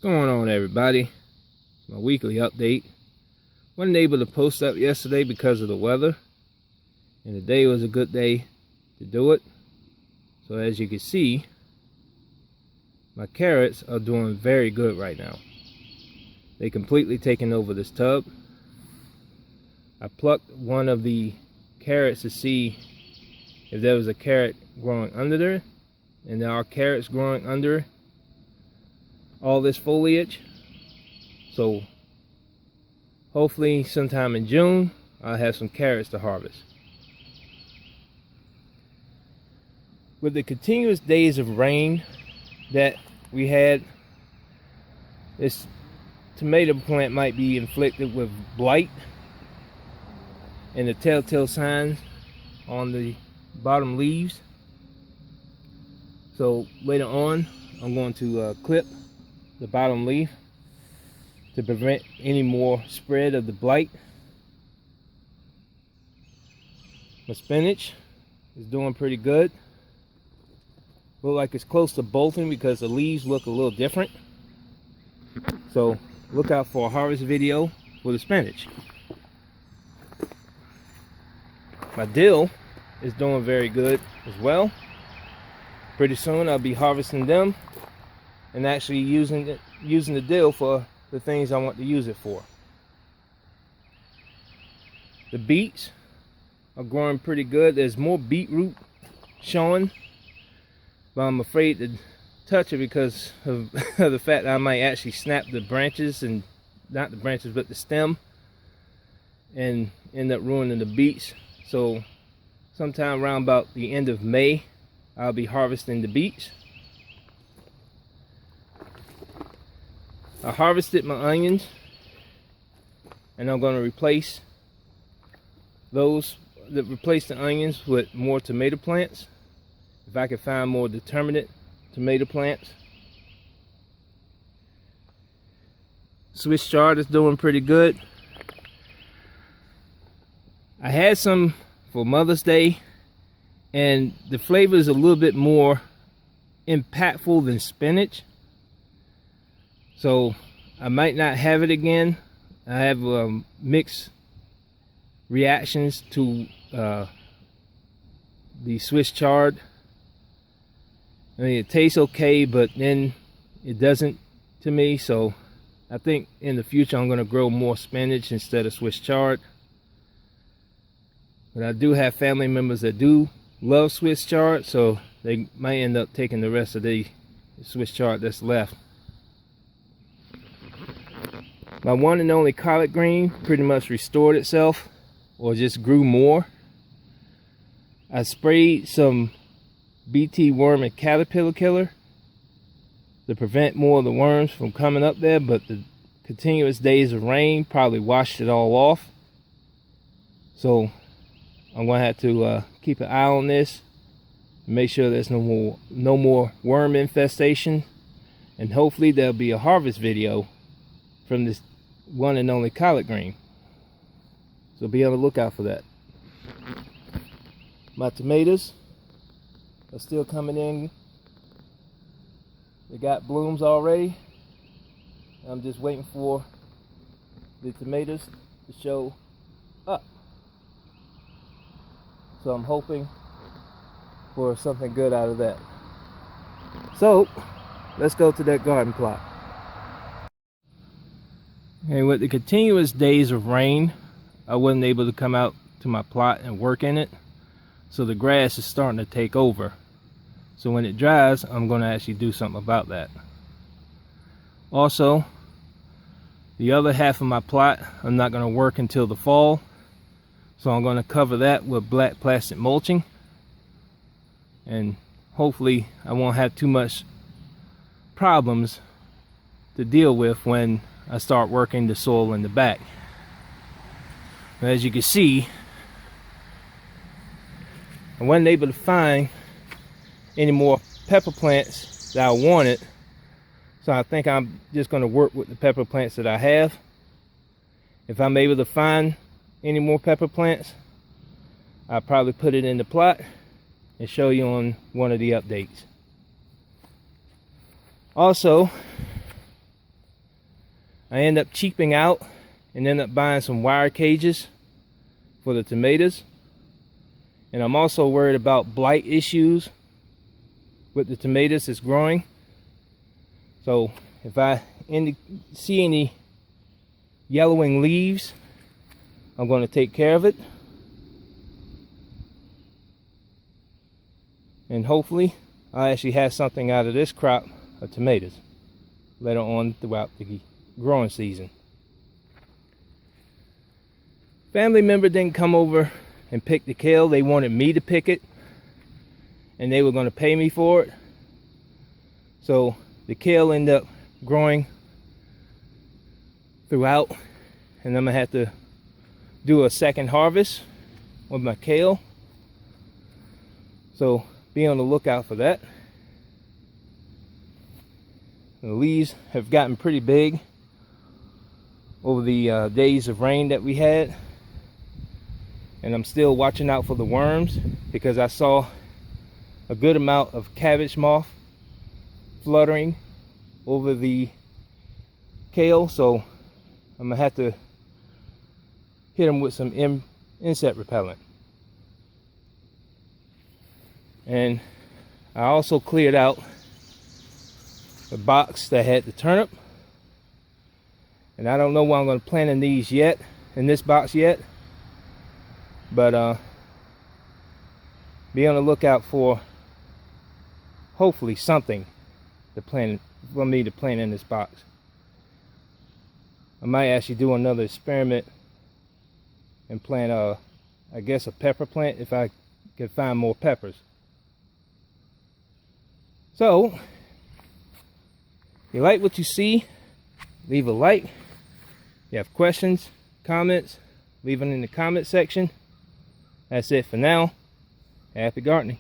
Going on, everybody? My weekly update. Wasn't able to post up yesterday because of the weather, and today was a good day to do it. So as you can see, my carrots are doing very good right now. They completely taken over this tub. I plucked one of the carrots to see if there was a carrot growing under there, and there are carrots growing under all this foliage. So hopefully sometime in June I'll have some carrots to harvest. With the continuous days of rain that we had, this tomato plant might be inflicted with blight, and the telltale signs on the bottom leaves. So later on I'm going to clip the bottom leaf to prevent any more spread of the blight. My spinach is doing pretty good. Look like it's close to bolting because the leaves look a little different. So look out for a harvest video for the spinach. My dill is doing very good as well. Pretty soon I'll be harvesting them and actually using the dill for the things I want to use it for. The beets are growing pretty good. There's more beetroot showing, but I'm afraid to touch it because of the fact that I might actually snap the branches, and not the branches but the stem, and end up ruining the beets. So sometime around about the end of May I'll be harvesting the beets. I harvested my onions, and I'm going to replace the onions with more tomato plants, if I can find more determinate tomato plants. Swiss chard is doing pretty good. I had some for Mother's Day, and the flavor is a little bit more impactful than spinach. So I might not have it again. I have mixed reactions to the Swiss chard. I mean, it tastes okay, but then it doesn't to me. So I think in the future I'm going to grow more spinach instead of Swiss chard. But I do have family members that do love Swiss chard, so they might end up taking the rest of the Swiss chard that's left. My one and only collard green pretty much restored itself, or just grew more. I sprayed some BT worm and caterpillar killer to prevent more of the worms from coming up there, but the continuous days of rain probably washed it all off. So I'm going to have to keep an eye on this, make sure there's no more worm infestation, and hopefully there'll be a harvest video from this one and only collard green. So be on the lookout for that. My tomatoes are still coming in. They got blooms already. I'm just waiting for the tomatoes to show up. So I'm hoping for something good out of that. So let's go to that garden plot. And with the continuous days of rain, I wasn't able to come out to my plot and work in it. So the grass is starting to take over. So when it dries, I'm going to actually do something about that. Also, the other half of my plot, I'm not going to work until the fall. So I'm going to cover that with black plastic mulching. And hopefully I won't have too much problems to deal with when I start working the soil in the back. But as you can see, I wasn't able to find any more pepper plants that I wanted, so I think I'm just going to work with the pepper plants that I have. If I'm able to find any more pepper plants, I'll probably put it in the plot and show you on one of the updates. Also, I end up cheaping out and end up buying some wire cages for the tomatoes. And I'm also worried about blight issues with the tomatoes that's growing. So if I see any yellowing leaves, I'm going to take care of it. And hopefully I'll actually have something out of this crop of tomatoes later on throughout the growing season. Family member didn't come over and pick the kale. They wanted me to pick it, and they were going to pay me for it. So the kale ended up growing throughout, and I'm gonna have to do a second harvest with my kale. So be on the lookout for that. The leaves have gotten pretty big over the days of rain that we had. And I'm still watching out for the worms, because I saw a good amount of cabbage moth fluttering over the kale. So I'm gonna have to hit them with some insect repellent. And I also cleared out the box that had the turnip, and I don't know what I'm going to plant in these yet, in this box yet, but be on the lookout for hopefully something to plant for me to plant in this box. I might actually do another experiment and plant I guess a pepper plant if I can find more peppers. So if you like what you see, leave a like. If you have questions, comments, leave them in the comment section. That's it for now. Happy gardening.